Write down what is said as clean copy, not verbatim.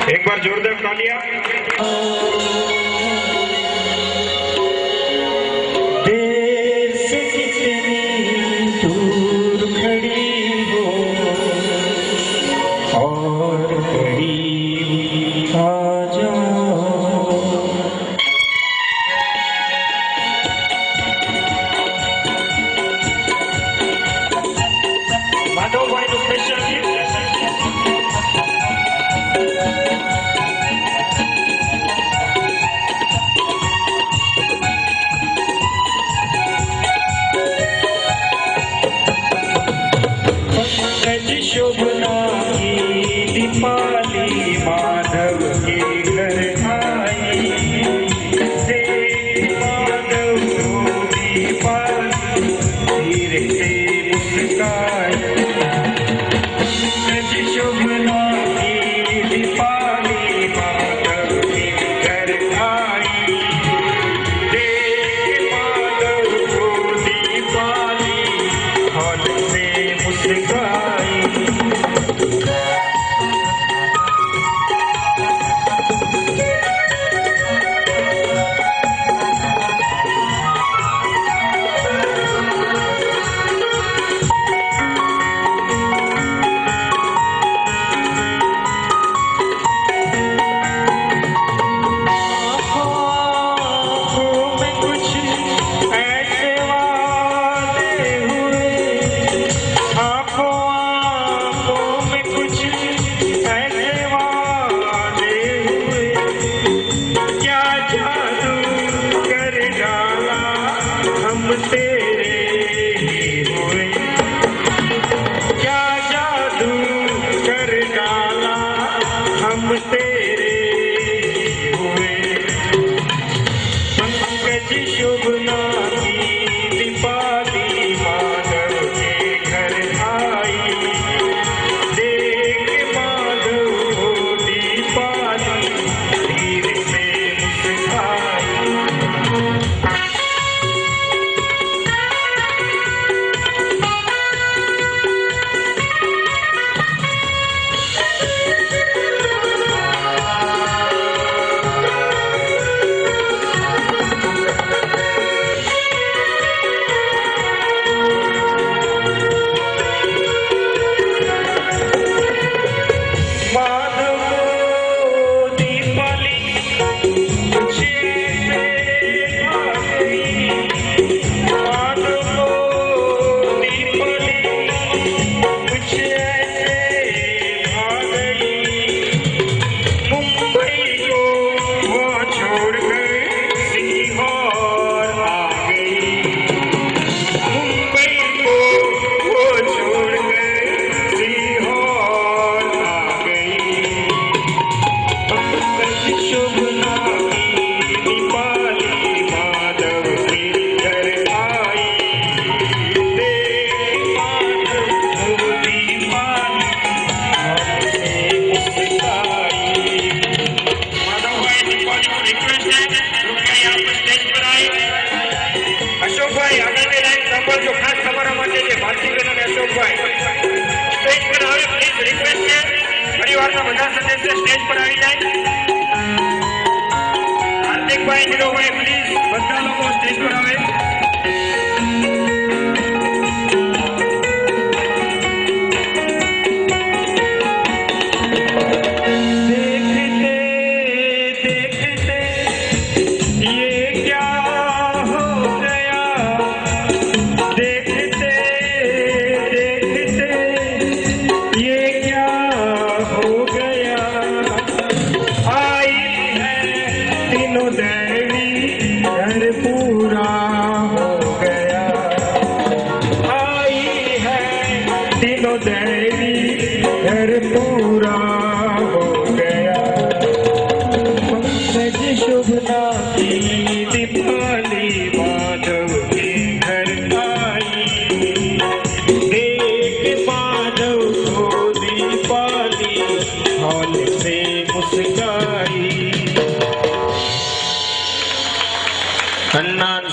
एक बार जोरदार तालियां। देर से कितनी दूर खड़ी हो और करीब आ जाओ। माधव भाई નું સ્પેશિયલ ગીત शोभना की दीपाली माधव के घर आई। देख माधव को दीपाली धीरे से मुस्काई। शोभना की दीपाली माधव के घर आई। देख माधव को दीपाली हौल से मुस्काई। शोभना की दीपाली माधव के घर आई। देख माधव को दीपाली धीरे से मुस्काई। जो खास તમારા માટે જે ભારતીબેન અને અશોકભાઈ સ્ટેજ પર આવે પ્લીઝ રિક્વેસ્ટ છે પરિવારના બધા સદસ્યો સ્ટેજ પર આવી જાય। હાર્દિકભાઈ નીરોભાઈ પ્લીઝ બધા લોકો સ્ટેજ પર આવે। पूरा हो गया आई है तीनों दैवी घर पूरा